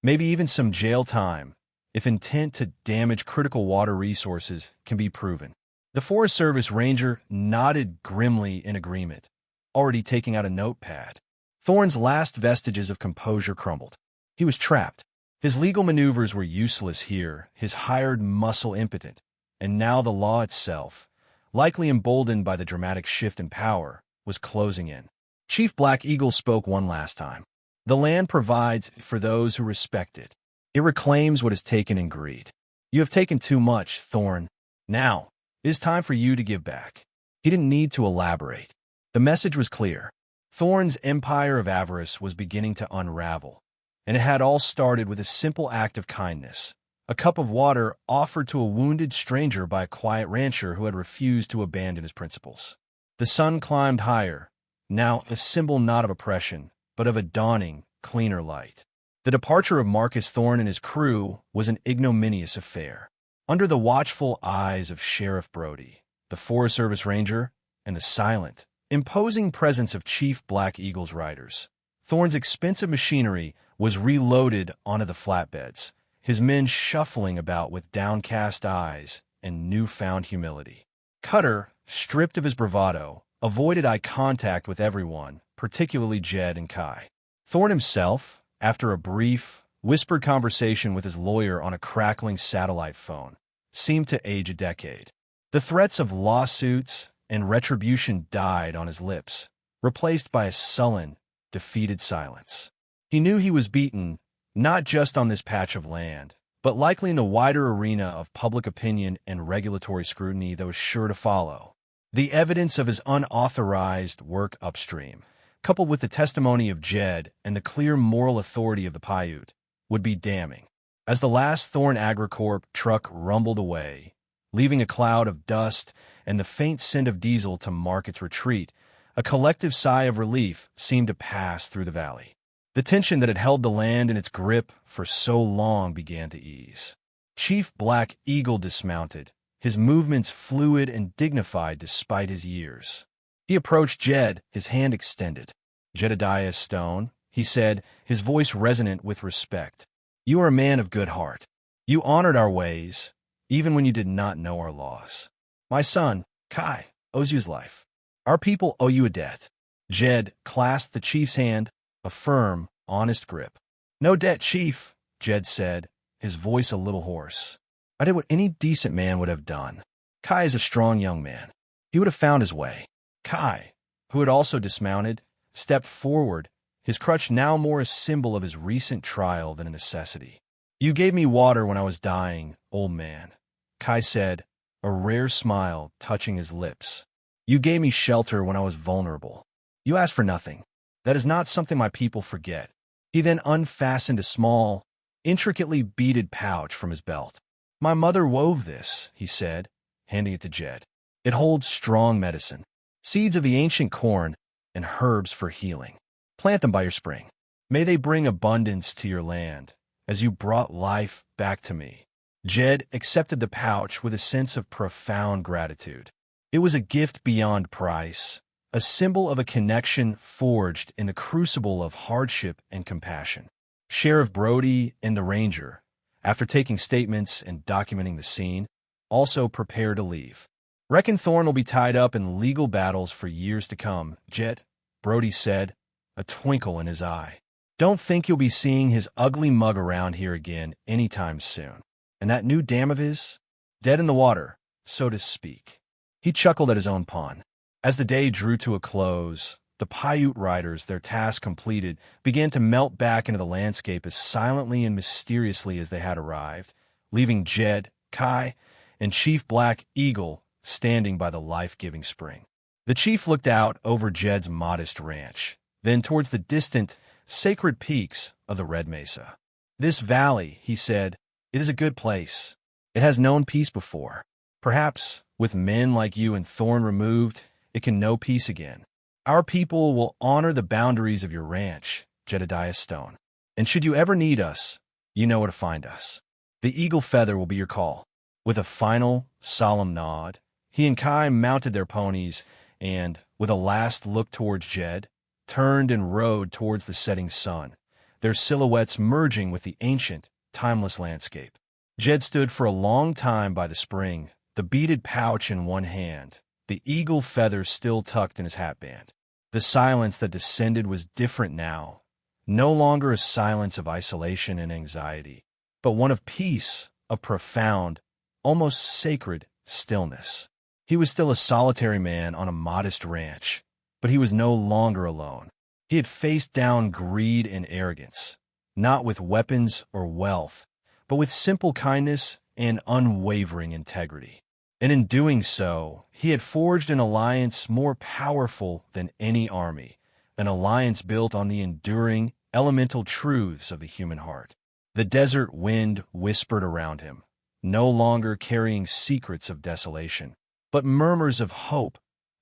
Maybe even some jail time, if intent to damage critical water resources can be proven. The Forest Service ranger nodded grimly in agreement, already taking out a notepad. Thorne's last vestiges of composure crumbled. He was trapped. His legal maneuvers were useless here, his hired muscle impotent, and now the law itself, likely emboldened by the dramatic shift in power, was closing in. Chief Black Eagle spoke one last time. The land provides for those who respect it. It reclaims what is taken in greed. You have taken too much, Thorne. Now, it is time for you to give back. He didn't need to elaborate. The message was clear. Thorne's empire of avarice was beginning to unravel, and it had all started with a simple act of kindness. A cup of water offered to a wounded stranger by a quiet rancher who had refused to abandon his principles. The sun climbed higher, now a symbol not of oppression, but of a dawning, cleaner light. The departure of Marcus Thorne and his crew was an ignominious affair. Under the watchful eyes of Sheriff Brody, the Forest Service ranger, and the silent, imposing presence of Chief Black Eagle's riders, Thorne's expensive machinery was reloaded onto the flatbeds, his men shuffling about with downcast eyes and newfound humility. Cutter, stripped of his bravado, avoided eye contact with everyone, particularly Jed and Kai. Thorne himself, after a brief, whispered conversation with his lawyer on a crackling satellite phone, seemed to age a decade. The threats of lawsuits and retribution died on his lips, replaced by a sullen, defeated silence. He knew he was beaten, not just on this patch of land, but likely in the wider arena of public opinion and regulatory scrutiny that was sure to follow. The evidence of his unauthorized work upstream, coupled with the testimony of Jed and the clear moral authority of the Paiute, would be damning. As the last Thorne AgriCorp truck rumbled away, leaving a cloud of dust and the faint scent of diesel to mark its retreat, a collective sigh of relief seemed to pass through the valley. The tension that had held the land in its grip for so long began to ease. Chief Black Eagle dismounted, his movements fluid and dignified despite his years. He approached Jed, his hand extended. "Jedediah Stone," he said, his voice resonant with respect. "You are a man of good heart. You honored our ways, even when you did not know our laws. My son, Kai, owes you his life. Our people owe you a debt. Jed clasped the chief's hand, a firm, honest grip. No debt, chief, Jed said, his voice a little hoarse. I did what any decent man would have done. Kai is a strong young man. He would have found his way. Kai, who had also dismounted, stepped forward, his crutch now more a symbol of his recent trial than a necessity. You gave me water when I was dying, old man, Kai said, a rare smile touching his lips. You gave me shelter when I was vulnerable. You asked for nothing. That is not something my people forget. He then unfastened a small, intricately beaded pouch from his belt. My mother wove this, he said, handing it to Jed. It holds strong medicine, seeds of the ancient corn, and herbs for healing. Plant them by your spring. May they bring abundance to your land, as you brought life back to me. Jed accepted the pouch with a sense of profound gratitude. It was a gift beyond price, a symbol of a connection forged in the crucible of hardship and compassion. Sheriff Brody and the ranger, after taking statements and documenting the scene, also prepared to leave. Reckon Thorn will be tied up in legal battles for years to come, Jed, Brody said, a twinkle in his eye. Don't think you'll be seeing his ugly mug around here again anytime soon. And that new dam of his? Dead in the water, so to speak. He chuckled at his own pun. As the day drew to a close, the Paiute riders, their task completed, began to melt back into the landscape as silently and mysteriously as they had arrived, leaving Jed, Kai, and Chief Black Eagle standing by the life-giving spring. The chief looked out over Jed's modest ranch, then towards the distant, sacred peaks of the Red Mesa. This valley, he said, it is a good place. It has known peace before. Perhaps, with men like you and Thorn removed, it can know peace again. Our people will honor the boundaries of your ranch, Jedediah Stone. And should you ever need us, you know where to find us. The eagle feather will be your call. With a final, solemn nod, he and Kai mounted their ponies and, with a last look towards Jed, turned and rode towards the setting sun, their silhouettes merging with the ancient, timeless landscape. Jed stood for a long time by the spring, the beaded pouch in one hand, the eagle feather still tucked in his hatband. The silence that descended was different now, no longer a silence of isolation and anxiety, but one of peace, of profound, almost sacred stillness. He was still a solitary man on a modest ranch, but he was no longer alone. He had faced down greed and arrogance, not with weapons or wealth, but with simple kindness and unwavering integrity. And in doing so, he had forged an alliance more powerful than any army, an alliance built on the enduring, elemental truths of the human heart. The desert wind whispered around him, no longer carrying secrets of desolation, but murmurs of hope,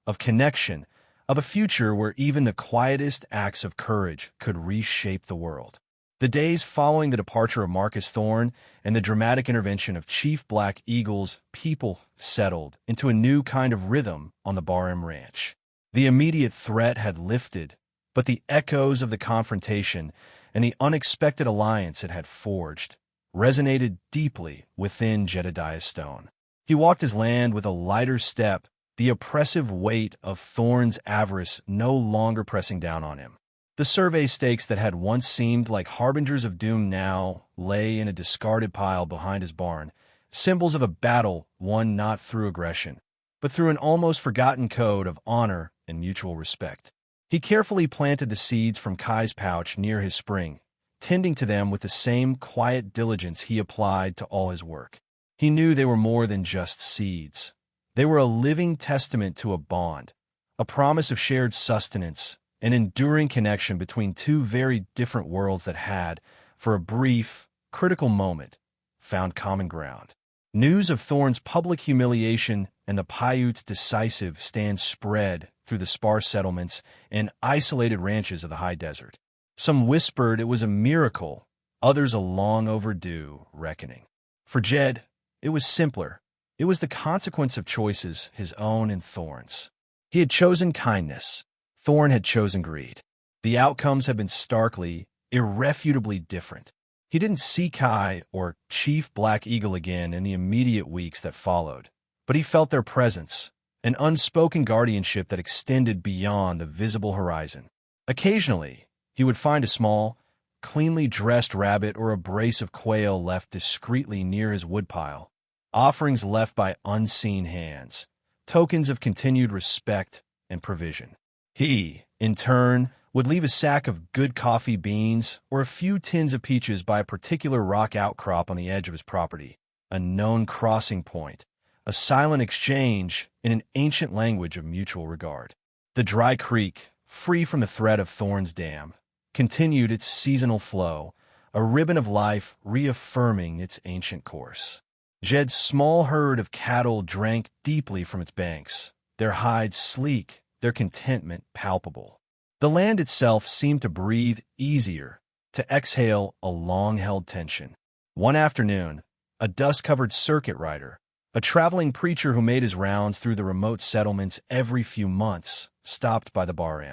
of connection, of a future where even the quietest acts of courage could reshape the world. The days following the departure of Marcus Thorn and the dramatic intervention of Chief Black Eagle's people settled into a new kind of rhythm on the Barham Ranch. The immediate threat had lifted, but the echoes of the confrontation and the unexpected alliance it had forged resonated deeply within Jedediah Stone. He walked his land with a lighter step, the oppressive weight of Thorn's avarice no longer pressing down on him. The survey stakes that had once seemed like harbingers of doom now lay in a discarded pile behind his barn, symbols of a battle won not through aggression, but through an almost forgotten code of honor and mutual respect. He carefully planted the seeds from Kai's pouch near his spring, tending to them with the same quiet diligence he applied to all his work. He knew they were more than just seeds. They were a living testament to a bond, a promise of shared sustenance, an enduring connection between two very different worlds that had, for a brief, critical moment, found common ground. News of Thorn's public humiliation and the Paiute's decisive stand spread through the sparse settlements and isolated ranches of the high desert. Some whispered it was a miracle, others a long overdue reckoning. For Jed, it was simpler. It was the consequence of choices, his own and Thorn's. He had chosen kindness. Thorn had chosen greed. The outcomes had been starkly, irrefutably different. He didn't see Kai or Chief Black Eagle again in the immediate weeks that followed, but he felt their presence, an unspoken guardianship that extended beyond the visible horizon. Occasionally, he would find a small, cleanly dressed rabbit or a brace of quail left discreetly near his woodpile, offerings left by unseen hands, tokens of continued respect and provision. He, in turn, would leave a sack of good coffee beans or a few tins of peaches by a particular rock outcrop on the edge of his property, a known crossing point, a silent exchange in an ancient language of mutual regard. The dry creek, free from the threat of Thorn's Dam, continued its seasonal flow, a ribbon of life reaffirming its ancient course. Jed's small herd of cattle drank deeply from its banks, their hides sleek, their contentment palpable. The land itself seemed to breathe easier, to exhale a long-held tension. One afternoon, a dust-covered circuit rider, a traveling preacher who made his rounds through the remote settlements every few months, stopped by the bar.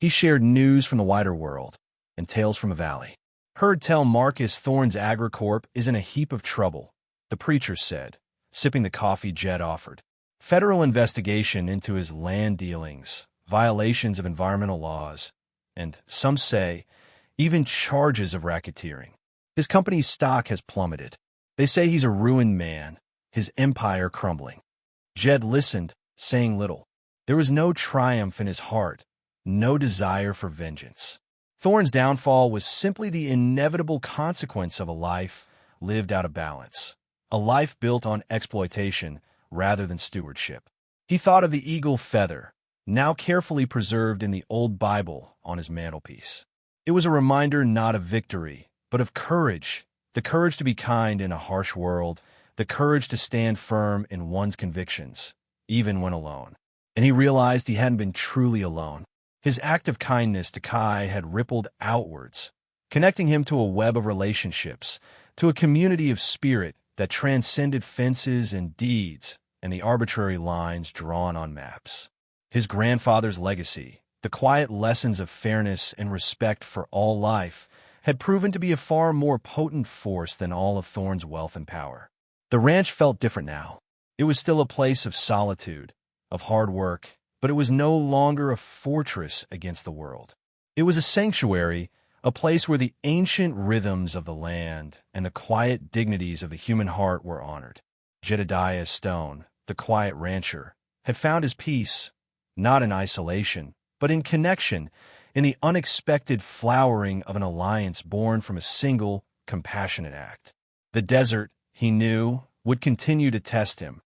He shared news from the wider world and tales from a valley. "Heard tell Marcus Thorne's AgriCorp is in a heap of trouble," the preacher said, sipping the coffee Jed offered. "Federal investigation into his land dealings, violations of environmental laws, and, some say, even charges of racketeering. His company's stock has plummeted. They say he's a ruined man, his empire crumbling." Jed listened, saying little. There was no triumph in his heart, no desire for vengeance. Thorne's downfall was simply the inevitable consequence of a life lived out of balance, a life built on exploitation rather than stewardship. He thought of the eagle feather, now carefully preserved in the old Bible on his mantelpiece. It was a reminder not of victory, but of courage, the courage to be kind in a harsh world, the courage to stand firm in one's convictions, even when alone. And he realized he hadn't been truly alone. His act of kindness to Kai had rippled outwards, connecting him to a web of relationships, to a community of spirit that transcended fences and deeds and the arbitrary lines drawn on maps. His grandfather's legacy, the quiet lessons of fairness and respect for all life, had proven to be a far more potent force than all of Thorne's wealth and power. The ranch felt different now. It was still a place of solitude, of hard work, but it was no longer a fortress against the world. It was a sanctuary, a place where the ancient rhythms of the land and the quiet dignities of the human heart were honored. Jedediah Stone, the quiet rancher, had found his peace, not in isolation, but in connection, in the unexpected flowering of an alliance born from a single, compassionate act. The desert, he knew, would continue to test him,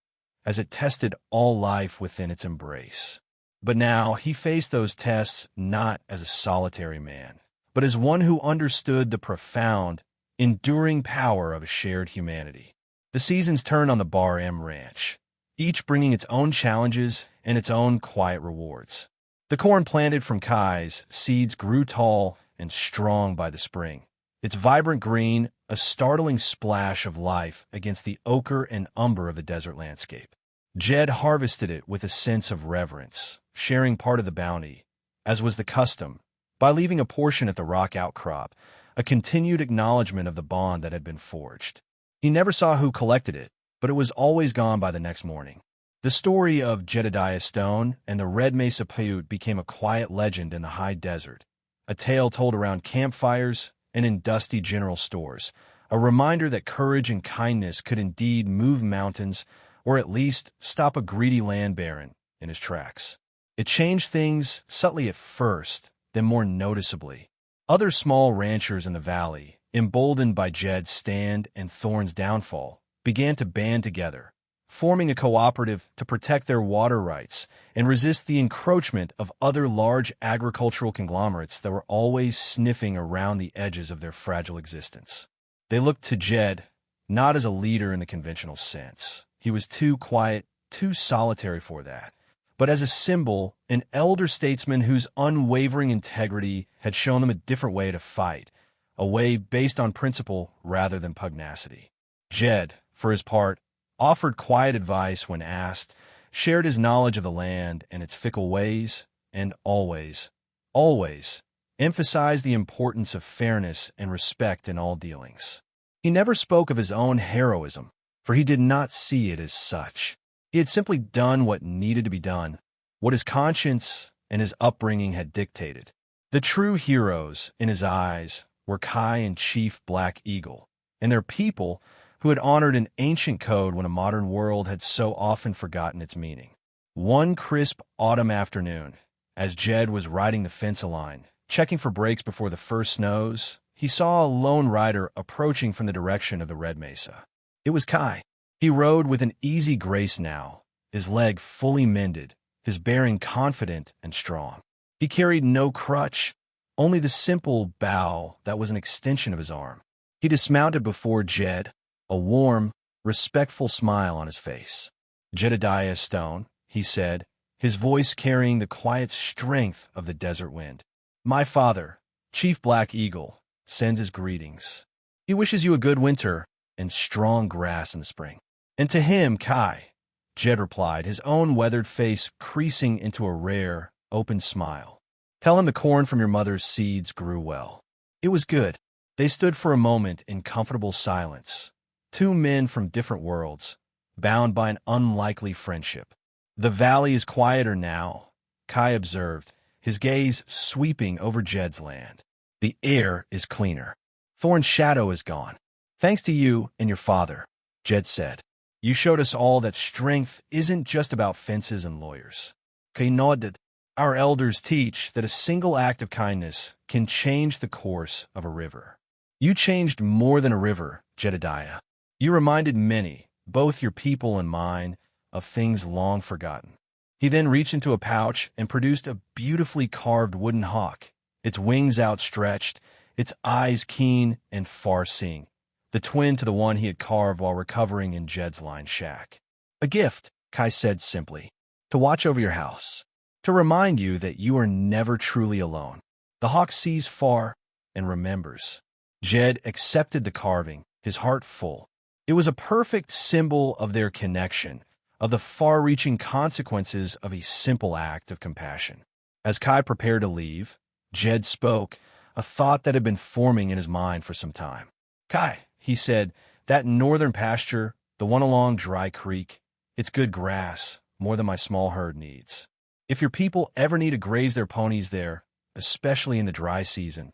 as it tested all life within its embrace. But now he faced those tests not as a solitary man, but as one who understood the profound, enduring power of a shared humanity. The seasons turned on the Bar M Ranch, each bringing its own challenges and its own quiet rewards. The corn planted from Kai's seeds grew tall and strong by the spring, its vibrant green a startling splash of life against the ochre and umber of the desert landscape. Jed harvested it with a sense of reverence, sharing part of the bounty, as was the custom, by leaving a portion at the rock outcrop, a continued acknowledgement of the bond that had been forged. He never saw who collected it, but it was always gone by the next morning. The story of Jedediah Stone and the Red Mesa Paiute became a quiet legend in the high desert, a tale told around campfires and in dusty general stores, a reminder that courage and kindness could indeed move mountains or at least stop a greedy land baron in his tracks. It changed things subtly at first, then more noticeably. Other small ranchers in the valley, emboldened by Jed's stand and Thorne's downfall, began to band together, forming a cooperative to protect their water rights and resist the encroachment of other large agricultural conglomerates that were always sniffing around the edges of their fragile existence. They looked to Jed, not as a leader in the conventional sense. He was too quiet, too solitary for that, but as a symbol, an elder statesman whose unwavering integrity had shown them a different way to fight, a way based on principle rather than pugnacity. Jed, for his part, offered quiet advice when asked, shared his knowledge of the land and its fickle ways, and always, always emphasized the importance of fairness and respect in all dealings. He never spoke of his own heroism, for he did not see it as such. He had simply done what needed to be done, what his conscience and his upbringing had dictated. The true heroes, in his eyes, were Kai and Chief Black Eagle, and their people who had honored an ancient code when a modern world had so often forgotten its meaning. One crisp autumn afternoon, as Jed was riding the fence line, checking for breaks before the first snows, he saw a lone rider approaching from the direction of the Red Mesa. It was Kai. He rode with an easy grace now, his leg fully mended, his bearing confident and strong. He carried no crutch, only the simple bow that was an extension of his arm. He dismounted before Jed, a warm, respectful smile on his face. "Jedediah Stone," he said, his voice carrying the quiet strength of the desert wind. "My father, Chief Black Eagle, sends his greetings. He wishes you a good winter and strong grass in the spring." "And to him, Kai," Jed replied, his own weathered face creasing into a rare, open smile. "Tell him the corn from your mother's seeds grew well." It was good. They stood for a moment in comfortable silence, two men from different worlds, bound by an unlikely friendship. "The valley is quieter now," Kai observed, his gaze sweeping over Jed's land. "The air is cleaner. Thorn's shadow is gone. Thanks to you and your father," Jed said. "You showed us all that strength isn't just about fences and lawyers." Kai nodded. "Our elders teach that a single act of kindness can change the course of a river. You changed more than a river, Jedediah. You reminded many, both your people and mine, of things long forgotten." He then reached into a pouch and produced a beautifully carved wooden hawk, its wings outstretched, its eyes keen and far-seeing, the twin to the one he had carved while recovering in Jed's line shack. "A gift," Kai said simply, "to watch over your house, to remind you that you are never truly alone." The hawk sees far and remembers. Jed accepted the carving, his heart full. It was a perfect symbol of their connection, of the far-reaching consequences of a simple act of compassion. As Kai prepared to leave, Jed spoke, a thought that had been forming in his mind for some time. "Kai," he said, "that northern pasture, the one along Dry Creek, it's good grass, more than my small herd needs. If your people ever need to graze their ponies there, especially in the dry season,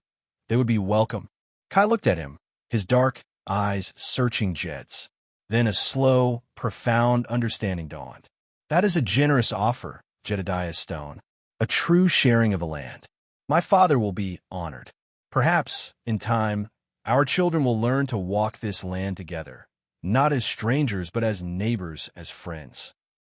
they would be welcome." Kai looked at him, his dark eyes searching Jed's. Then a slow, profound understanding dawned. "That is a generous offer, Jedediah Stone, a true sharing of the land. My father will be honored. Perhaps, in time, our children will learn to walk this land together, not as strangers but as neighbors, as friends."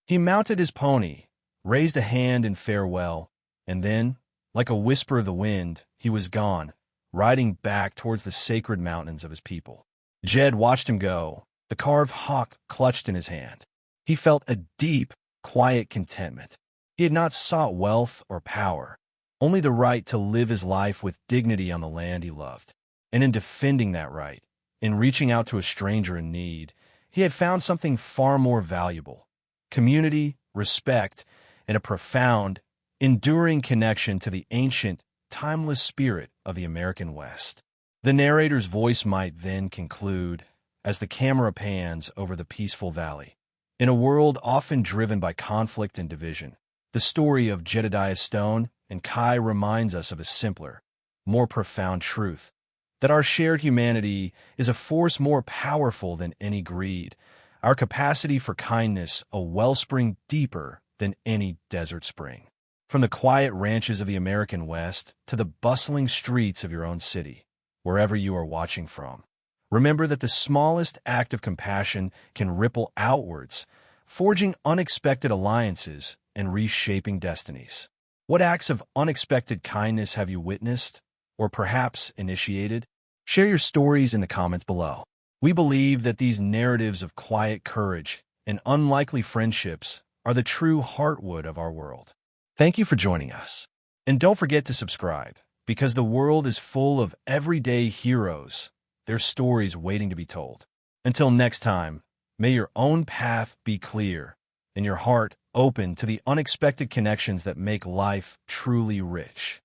He mounted his pony, raised a hand in farewell, and then, like a whisper of the wind, he was gone, riding back towards the sacred mountains of his people. Jed watched him go, the carved hawk clutched in his hand. He felt a deep, quiet contentment. He had not sought wealth or power, only the right to live his life with dignity on the land he loved. And in defending that right, in reaching out to a stranger in need, he had found something far more valuable: community, respect, and a profound, enduring connection to the ancient, timeless spirit of the American West. The narrator's voice might then conclude, as the camera pans over the peaceful valley. In a world often driven by conflict and division, the story of Jedediah Stone and Kai reminds us of a simpler, more profound truth: that our shared humanity is a force more powerful than any greed, our capacity for kindness a wellspring deeper than any desert spring. From the quiet ranches of the American West to the bustling streets of your own city, wherever you are watching from, remember that the smallest act of compassion can ripple outwards, forging unexpected alliances and reshaping destinies. What acts of unexpected kindness have you witnessed, or perhaps initiated? Share your stories in the comments below. We believe that these narratives of quiet courage and unlikely friendships are the true heartwood of our world. Thank you for joining us. And don't forget to subscribe, because the world is full of everyday heroes, their stories waiting to be told. Until next time, may your own path be clear and your heart open to the unexpected connections that make life truly rich.